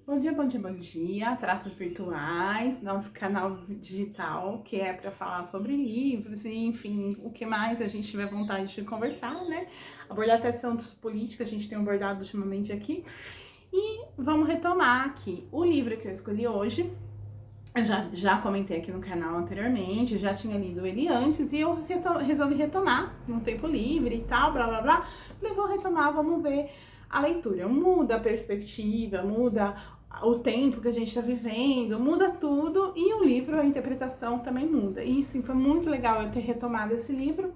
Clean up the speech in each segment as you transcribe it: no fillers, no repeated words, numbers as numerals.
Bom dia, bom dia, bom dia, Traços Virtuais, nosso canal digital que é para falar sobre livros e, enfim, o que mais a gente tiver vontade de conversar, né? Abordar até assuntos políticos, a gente tem abordado ultimamente aqui. E vamos retomar aqui o livro que eu escolhi hoje. Eu já comentei aqui no canal anteriormente, já tinha lido ele antes e eu resolvi retomar num tempo livre e tal, blá blá blá. Falei, vou retomar, vamos ver a leitura. Muda a perspectiva, muda o tempo que a gente está vivendo, muda tudo e o livro, a interpretação também muda. E sim, foi muito legal eu ter retomado esse livro,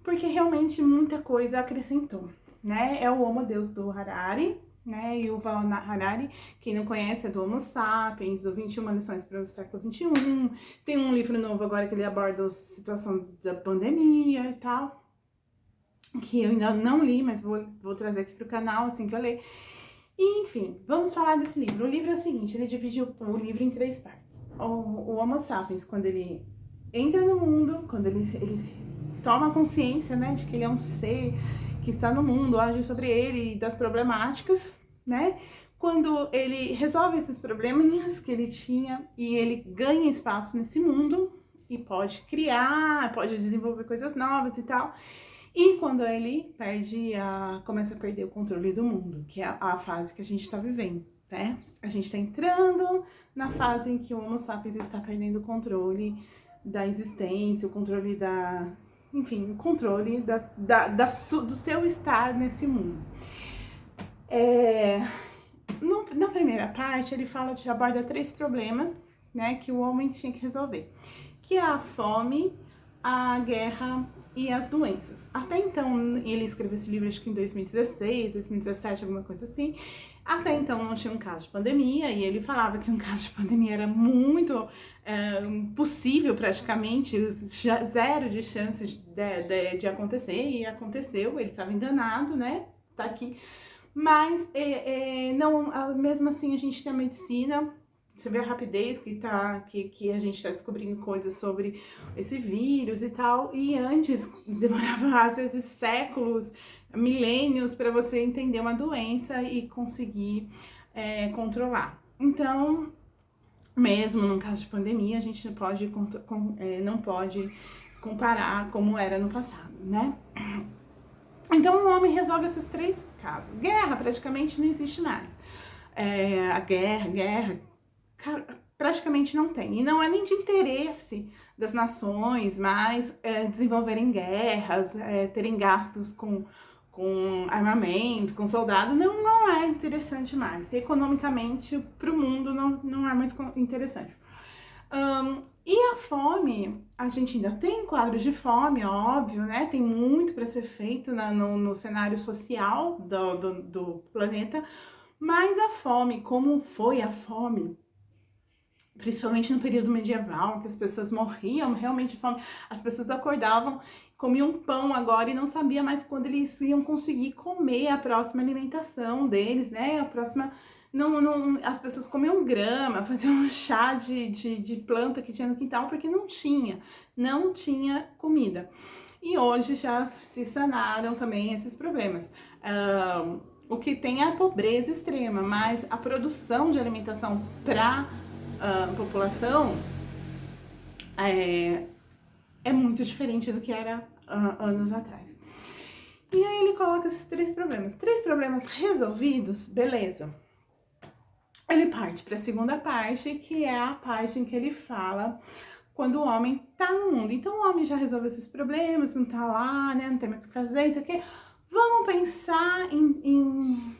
porque realmente muita coisa acrescentou, né? É o Homo Deus do Harari, né? Yuval Harari, quem não conhece, é do Homo Sapiens, do 21 lições para o século 21. Tem um livro novo agora que ele aborda a situação da pandemia e tal, que eu ainda não li, mas vou trazer aqui para o canal assim que eu ler. E, enfim, vamos falar desse livro. O livro é o seguinte, ele divide o livro em três partes. O Homo Sapiens, quando ele entra no mundo, quando ele toma consciência, né, de que ele é um ser que está no mundo, age sobre ele e das problemáticas, né? Quando ele resolve esses probleminhas que ele tinha e ele ganha espaço nesse mundo e pode criar, pode desenvolver coisas novas e tal. E quando ele começa a perder o controle do mundo, que é a fase que a gente está vivendo, né? A gente está entrando na fase em que o Homo sapiens está perdendo o controle da existência, o controle enfim, o controle do seu estar nesse mundo. Na primeira parte, ele aborda três problemas, né, que o homem tinha que resolver, que é a fome, a guerra e as doenças. Até então, ele escreveu esse livro acho que em 2016, 2017, alguma coisa assim. Até então não tinha um caso de pandemia e ele falava que um caso de pandemia era muito possível praticamente, zero de chances de acontecer, e aconteceu, ele estava enganado, né? Tá aqui. Mas não, mesmo assim a gente tem a medicina. Você vê a rapidez que a gente está descobrindo coisas sobre esse vírus e tal. E antes demorava às vezes séculos, milênios para você entender uma doença e conseguir controlar. Então, mesmo num caso de pandemia, a gente não pode comparar como era no passado, né? Então o homem resolve esses três casos. Guerra praticamente não existe mais. A guerra, praticamente não tem. E não é nem de interesse das nações mais desenvolverem guerras, terem gastos com armamento, com soldado. Não é interessante mais. E, economicamente, para o mundo, não é mais interessante. E a fome, a gente ainda tem quadros de fome, óbvio, né? Tem muito para ser feito no cenário social do planeta, mas a fome, como foi a fome, principalmente no período medieval, que as pessoas morriam realmente de fome, as pessoas acordavam, comiam pão agora e não sabia mais quando eles iam conseguir comer a próxima alimentação deles, né? A próxima. As pessoas comiam grama, faziam um chá de planta que tinha no quintal, porque não tinha comida. E hoje já se sanaram também esses problemas. O que tem é a pobreza extrema, mas a produção de alimentação para a população é muito diferente do que era anos atrás. E aí ele coloca esses três problemas resolvidos, beleza. Ele parte para a segunda parte, que é a parte em que ele fala quando o homem tá no mundo. Então o homem já resolveu esses problemas, não tá lá, né, não tem mais o que fazer, então o que? Vamos pensar em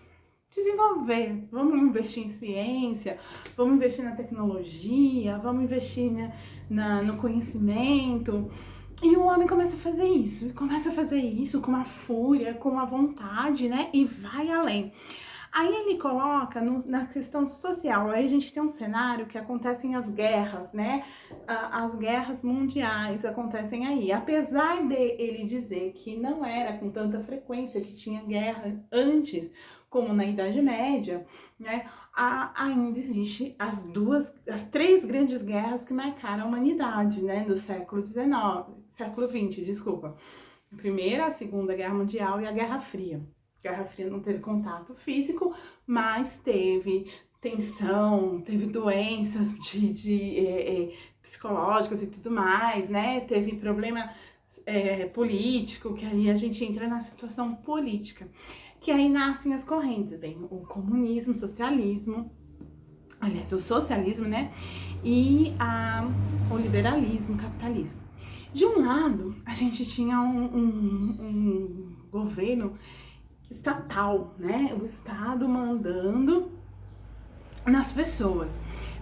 desenvolver, vamos investir em ciência, vamos investir na tecnologia, vamos investir no conhecimento. E o homem começa a fazer isso, e começa a fazer isso com uma fúria, com uma vontade, né? E vai além. Aí ele coloca na questão social, aí a gente tem um cenário que acontecem as guerras, né? As guerras mundiais acontecem aí. Apesar de ele dizer que não era com tanta frequência que tinha guerra antes, como na Idade Média, né? Ainda existe as três grandes guerras que marcaram a humanidade, né? Do século XX, desculpa. A Primeira, a Segunda Guerra Mundial e a Guerra Fria. Guerra Fria não teve contato físico, mas teve tensão, teve doenças psicológicas e tudo mais, né? Teve problema político, que aí a gente entra na situação política, que aí nascem as correntes, vem o comunismo, o socialismo, né? E o liberalismo, o capitalismo. De um lado, a gente tinha um governo estatal, né? O Estado mandando nas pessoas.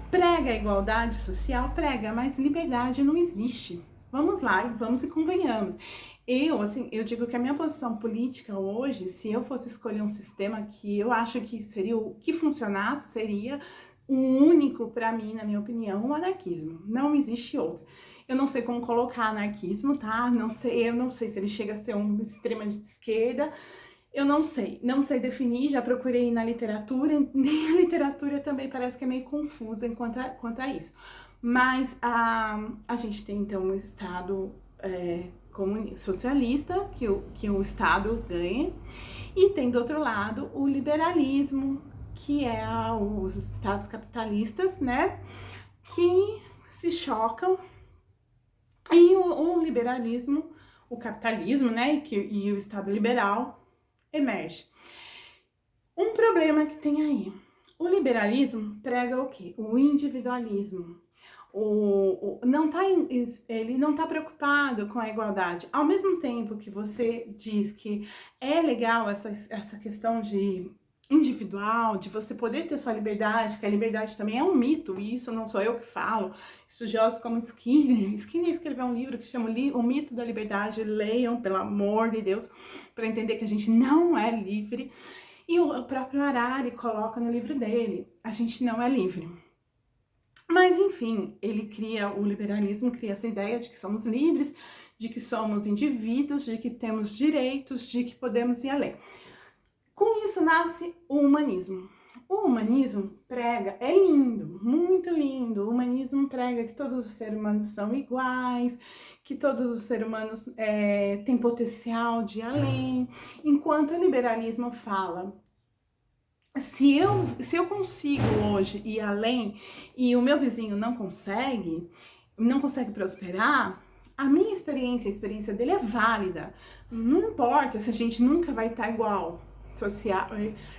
Prega a igualdade social, prega, mas liberdade não existe. Vamos lá, vamos e convenhamos. Eu digo que a minha posição política hoje, se eu fosse escolher um sistema que eu acho que seria o que funcionasse, seria o único para mim, na minha opinião, o anarquismo. Não existe outro. Eu não sei como colocar anarquismo, tá? Eu não sei se ele chega a ser uma extrema de esquerda. Eu não sei definir, já procurei na literatura, nem a literatura também parece que é meio confusa quanto a isso. Mas a gente tem então um Estado socialista, que o Estado ganha, e tem do outro lado o liberalismo, que é os Estados capitalistas, né, que se chocam, e o liberalismo, o capitalismo, né, e o Estado liberal emerge. Um problema que tem aí. O liberalismo prega o quê? O individualismo. Ele não tá preocupado com a igualdade. Ao mesmo tempo que você diz que é legal essa questão de individual, de você poder ter sua liberdade, que a liberdade também é um mito, e isso não sou eu que falo, estudiosos como Skinner escreveu um livro que chama O Mito da Liberdade, leiam, pelo amor de Deus, para entender que a gente não é livre, e o próprio Harari coloca no livro dele, a gente não é livre. Mas enfim, o liberalismo cria essa ideia de que somos livres, de que somos indivíduos, de que temos direitos, de que podemos ir além. Com isso nasce o humanismo. O humanismo prega, é lindo, muito lindo. O humanismo prega que todos os seres humanos são iguais, que todos os seres humanos têm potencial de ir além, enquanto o liberalismo fala: se eu consigo hoje ir além e o meu vizinho não consegue prosperar, a minha experiência, a experiência dele é válida. Não importa se a gente nunca vai estar igual. Social,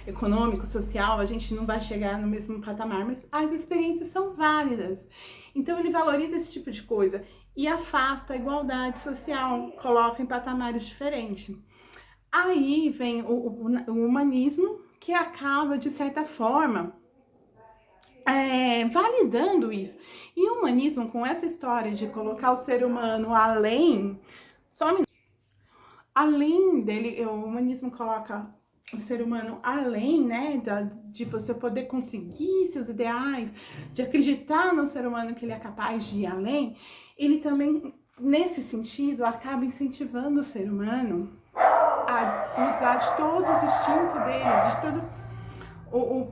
econômico, social, a gente não vai chegar no mesmo patamar, mas as experiências são válidas. Então ele valoriza esse tipo de coisa e afasta a igualdade social, coloca em patamares diferentes. Aí vem o humanismo, que acaba, de certa forma, validando isso. E o humanismo, com essa história de colocar o ser humano além, além dele, o humanismo coloca o ser humano além, né, de você poder conseguir seus ideais, de acreditar no ser humano que ele é capaz de ir além, ele também, nesse sentido, acaba incentivando o ser humano a usar de todo o instinto dele, de todo o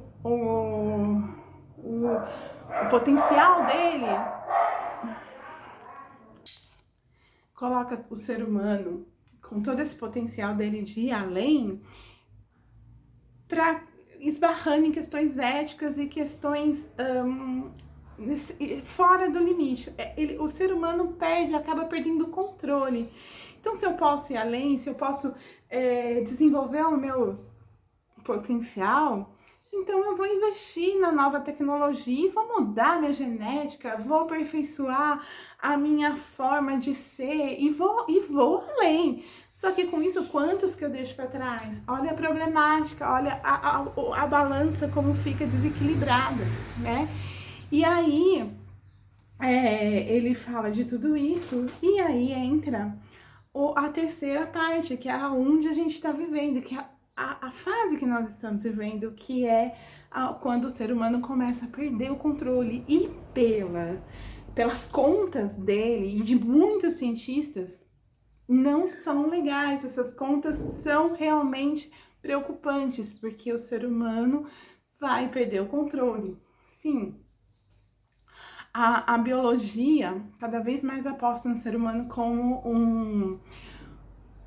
potencial dele. Coloca o ser humano com todo esse potencial dele de ir além, para esbarrando em questões éticas e questões fora do limite. O ser humano acaba perdendo o controle. Então, se eu posso ir além, se eu posso desenvolver o meu potencial, então eu vou investir na nova tecnologia e vou mudar minha genética, vou aperfeiçoar a minha forma de ser e vou além. Só que com isso, quantos que eu deixo para trás? Olha a problemática, olha a balança como fica desequilibrada, né? E aí, ele fala de tudo isso, e aí entra a terceira parte, que é onde a gente está vivendo, que é a fase que nós estamos vivendo, que é quando o ser humano começa a perder o controle. E pelas contas dele e de muitos cientistas, não são legais. Essas contas são realmente preocupantes, porque o ser humano vai perder o controle. Sim. A biologia cada vez mais aposta no ser humano como um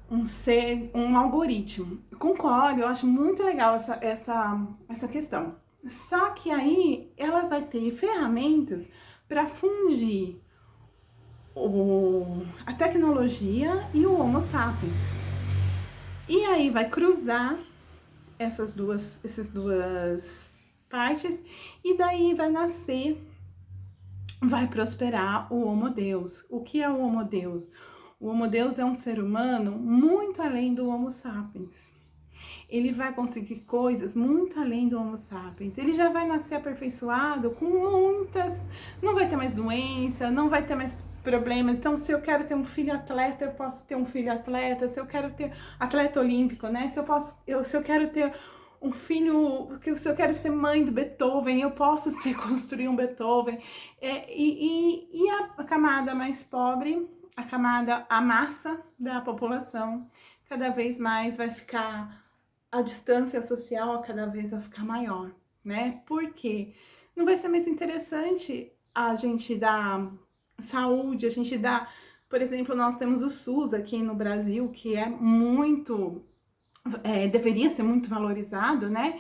um algoritmo. Eu concordo, eu acho muito legal essa questão. Só que aí ela vai ter ferramentas para fundir a tecnologia e o Homo sapiens. E aí vai cruzar essas duas partes e daí vai nascer, vai prosperar o Homo Deus. O que é o Homo Deus? O Homo Deus é um ser humano muito além do Homo sapiens. Ele vai conseguir coisas muito além do Homo sapiens. Ele já vai nascer aperfeiçoado com muitas... Não vai ter mais doença, não vai ter mais problema. Então, se eu quero ter um filho atleta, eu posso ter um filho atleta. Se eu quero ter atleta olímpico, né? Se eu quero ter um filho... Se eu quero ser mãe do Beethoven, eu posso construir um Beethoven. E a camada mais pobre, a massa da população, cada vez mais vai ficar... A distância social cada vez vai ficar maior, né? Porque não vai ser mais interessante a gente dar saúde, a gente dar... Por exemplo, nós temos o SUS aqui no Brasil, que é muito... deveria ser muito valorizado, né?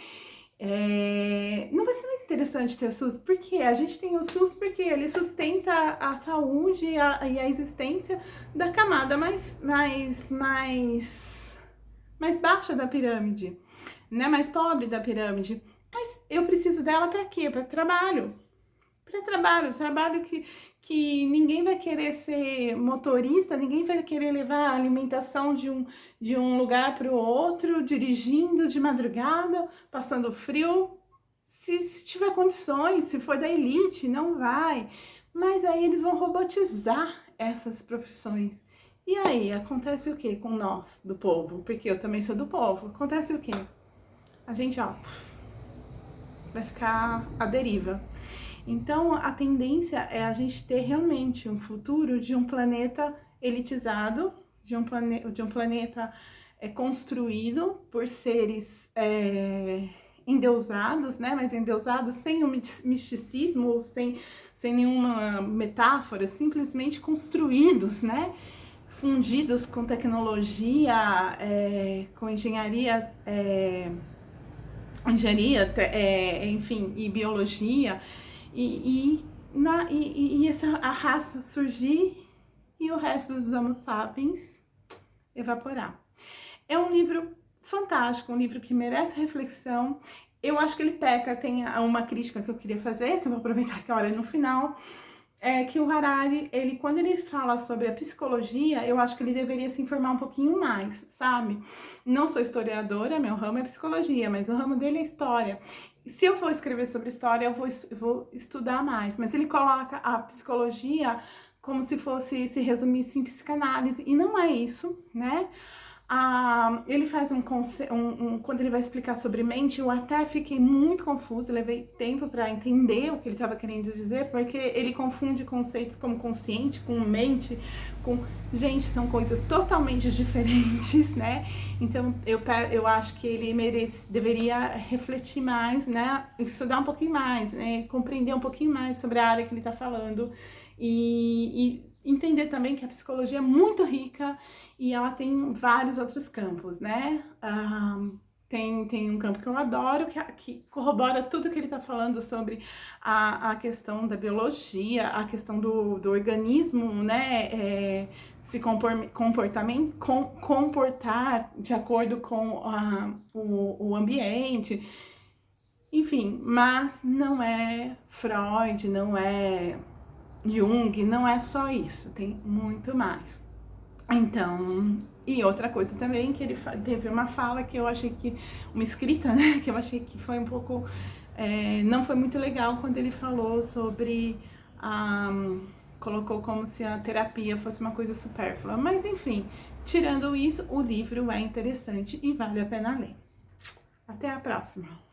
Não vai ser mais interessante ter o SUS, porque a gente tem o SUS porque ele sustenta a saúde e a existência da camada mais baixa da pirâmide, né? Mais pobre da pirâmide. Mas eu preciso dela para quê? Para trabalho. Para trabalho que ninguém vai querer ser motorista, ninguém vai querer levar a alimentação de um lugar para o outro, dirigindo de madrugada, passando frio. Se tiver condições, se for da elite, não vai. Mas aí eles vão robotizar essas profissões. E aí, acontece o que com nós, do povo? Porque eu também sou do povo. Acontece o que? A gente, ó, vai ficar à deriva. Então, a tendência é a gente ter realmente um futuro de um planeta elitizado, de um planeta construído por seres endeusados, né? Mas endeusados sem o misticismo, sem nenhuma metáfora, simplesmente construídos, né? Fundidos com tecnologia, com engenharia, enfim, e biologia, e a raça surgir e o resto dos Homo sapiens evaporar. É um livro fantástico, um livro que merece reflexão. Eu acho que ele peca, tem uma crítica que eu queria fazer, que eu vou aproveitar que a hora é no final, que o Harari, quando ele fala sobre a psicologia, eu acho que ele deveria se informar um pouquinho mais, sabe? Não sou historiadora, meu ramo é psicologia, mas o ramo dele é história. Se eu for escrever sobre história, eu vou estudar mais, mas ele coloca a psicologia como se se resumisse em psicanálise, e não é isso, né? Ele faz quando ele vai explicar sobre mente, eu até fiquei muito confusa, levei tempo para entender o que ele estava querendo dizer, porque ele confunde conceitos como consciente com mente, gente, são coisas totalmente diferentes, né? Então eu acho que ele deveria refletir mais, né? Estudar um pouquinho mais, né? Compreender um pouquinho mais sobre a área que ele está falando e entender também que a psicologia é muito rica e ela tem vários outros campos, né? Tem um campo que eu adoro, que corrobora tudo que ele está falando sobre a questão da biologia, a questão do organismo, né? Se comportar de acordo com o ambiente. Enfim, mas não é Freud, não é Jung, não é só isso, tem muito mais. Então, e outra coisa também, que ele teve uma fala que eu achei uma escrita, né, que eu achei que foi um pouco, não foi muito legal, quando ele falou sobre, colocou como se a terapia fosse uma coisa supérflua. Mas enfim, tirando isso, o livro é interessante e vale a pena ler. Até a próxima!